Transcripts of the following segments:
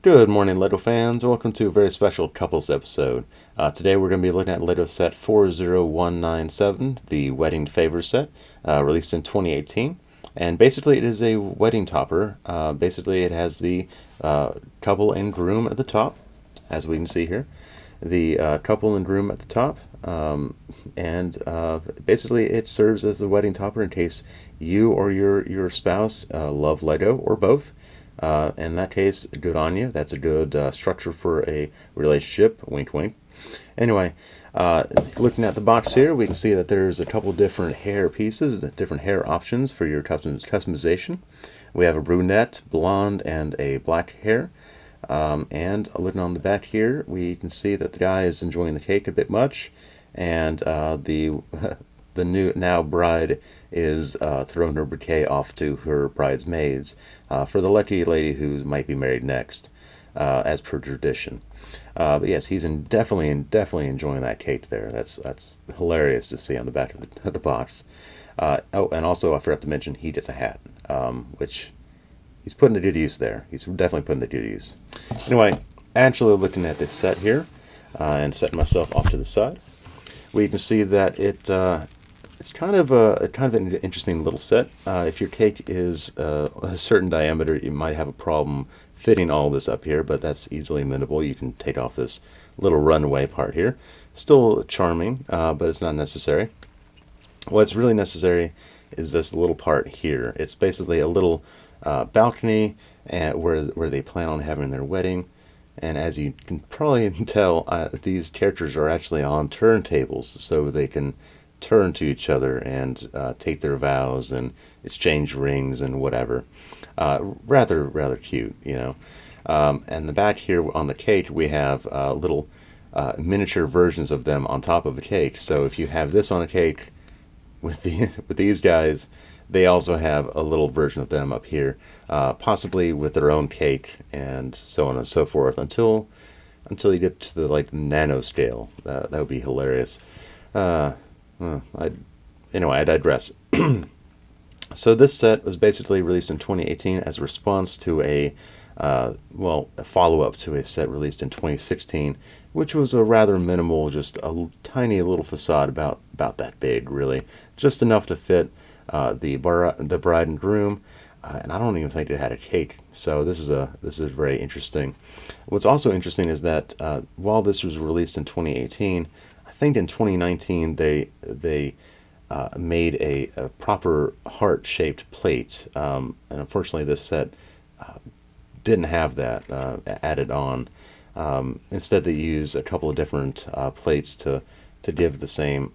Good morning, Lego fans. Welcome to a very special couples episode. Today we're going to be looking at Lego set 40197, the Wedding Favor set, released in 2018. And basically it is a wedding topper. Basically it has the couple and groom at the top, as we can see here. The couple and groom at the top. And basically it serves as the wedding topper in case you or your spouse love Lego, or both. In that case, good on you. That's a good structure for a relationship. Wink, wink. Anyway, looking at the box here, we can see that there's a couple different hair pieces, different hair options for your customization. We have a brunette, blonde, and a black hair. And looking on the back here, we can see that the guy is enjoying the cake a bit much, and the new now bride is throwing her bouquet off to her bridesmaids for the lucky lady who might be married next, as per tradition. But yes, he's definitely enjoying that cake there. That's hilarious to see on the back of the box. Oh, and also I forgot to mention he gets a hat, which he's putting to good use there. He's definitely putting to good use. Anyway, actually looking at this set here, and setting myself off to the side, we can see that it's kind of an interesting little set. If your cake is a certain diameter, you might have a problem fitting all this up here, but that's easily amenable. You can take off this little runway part here. Still charming, but it's not necessary. What's really necessary is this little part here. It's basically a little balcony where they plan on having their wedding. And as you can probably tell, these characters are actually on turntables, so they can turn to each other and take their vows and exchange rings and whatever. Rather cute, you know. And the back here on the cake, we have little miniature versions of them on top of a cake. So if you have this on a cake with these guys, they also have a little version of them up here, possibly with their own cake, and so on and so forth, until you get to the nano scale. That would be hilarious. Anyway, I digress. So this set was basically released in 2018 as a response to a follow-up to a set released in 2016, which was a rather minimal, just a tiny little facade about that big, really, just enough to fit the bride and groom, and I don't even think it had a cake. So this is very interesting. What's also interesting is that while this was released in 2018, I think in 2019 they made a proper heart-shaped plate, and unfortunately this set didn't have that added on. Instead, they use a couple of different plates to give the same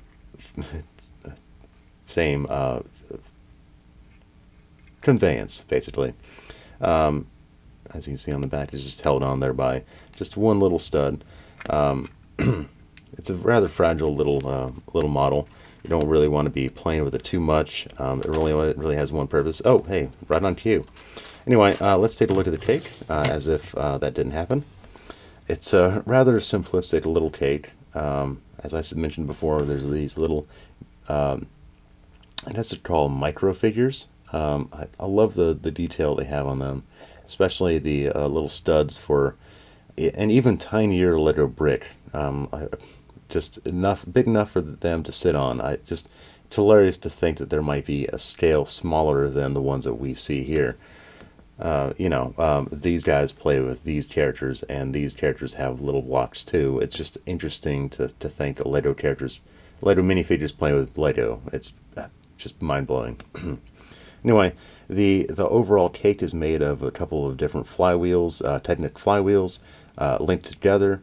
conveyance, basically. As you can see on the back, it's just held on there by just one little stud. It's a rather fragile little model. You don't really want to be playing with it too much. It really has one purpose. Oh, hey, right on cue. Anyway, let's take a look at the cake, as if that didn't happen. It's a rather simplistic little cake. As I mentioned before, there's these little, I guess they're called micro figures. I love the detail they have on them, especially the little studs for an even tinier Lego brick. Just big enough for them to sit on. It's hilarious to think that there might be a scale smaller than the ones that we see here. These guys play with these characters, and these characters have little blocks too. It's just interesting to think that Lego minifigures play with Lego. It's just mind-blowing. Anyway, the overall cake is made of a couple of different flywheels, Technic flywheels, linked together,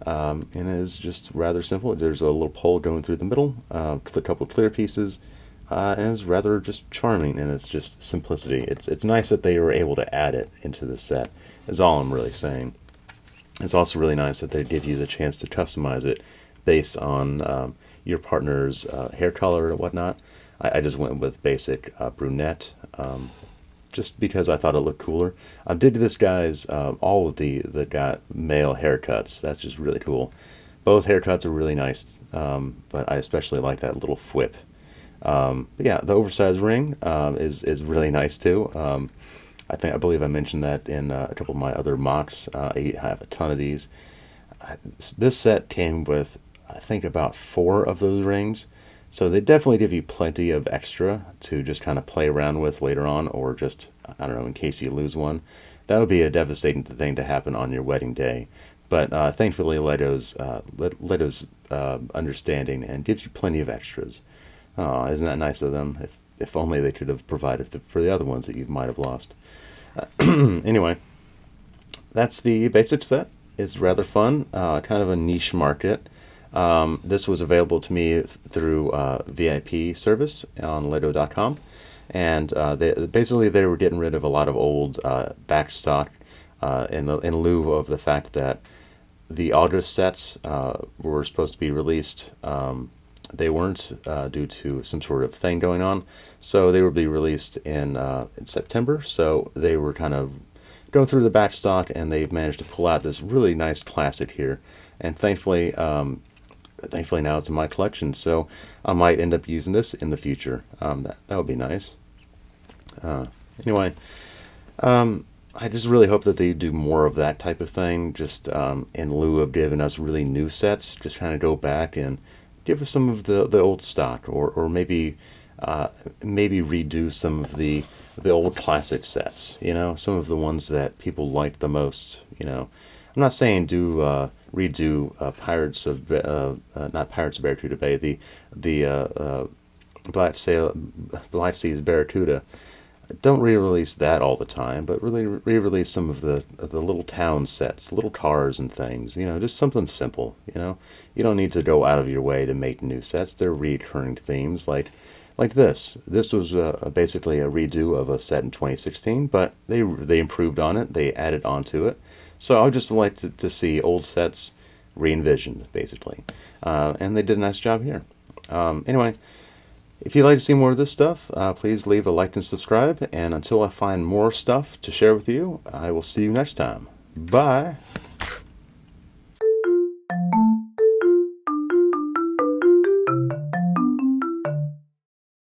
and it is just rather simple. There's a little pole going through the middle, a couple of clear pieces, and it's rather just charming, and it's just simplicity. It's nice that they were able to add it into the set, is all I'm really saying. It's also really nice that they give you the chance to customize it based on your partner's hair color and whatnot. I just went with basic brunette, just because I thought it looked cooler. I did this guy's all of the male haircuts. That's just really cool. Both haircuts are really nice, but I especially like that little whip. But yeah, the oversized ring is really nice too. I believe I mentioned that in a couple of my other mocks. I have a ton of these. This set came with, I think, about 4 of those rings. So they definitely give you plenty of extra to just kind of play around with later on, or just, I don't know, in case you lose one. That would be a devastating thing to happen on your wedding day. But thankfully, Leto's understanding and gives you plenty of extras. Oh, isn't that nice of them? If only they could have provided for the other ones that you might have lost. Anyway, that's the basic set. It's rather fun, kind of a niche market. This was available to me through VIP service on Leto.com, and they were getting rid of a lot of old back stock in lieu of the fact that the August sets were supposed to be released. They weren't due to some sort of thing going on, so they would be released in September. So they were kind of going through the back stock, and they've managed to pull out this really nice classic here. And thankfully now it's in my collection, so I might end up using this in the future. That would be nice. Anyway, I just really hope that they do more of that type of thing, just in lieu of giving us really new sets. Just kind of go back and give us some of the old stock, or maybe redo some of the old classic sets. Some of the ones that people like the most. I'm not saying redo Pirates of not Pirates of Barracuda Bay, the Black Seas Barracuda. Don't re-release that all the time, but really re-release some of the little town sets, little cars and things. Just something simple. You don't need to go out of your way to make new sets. They're recurring themes like this. This was basically a redo of a set in 2016, but they improved on it. They added onto it. So I would just like to see old sets re-envisioned, basically. And they did a nice job here. Anyway, if you'd like to see more of this stuff, please leave a like and subscribe. And until I find more stuff to share with you, I will see you next time. Bye.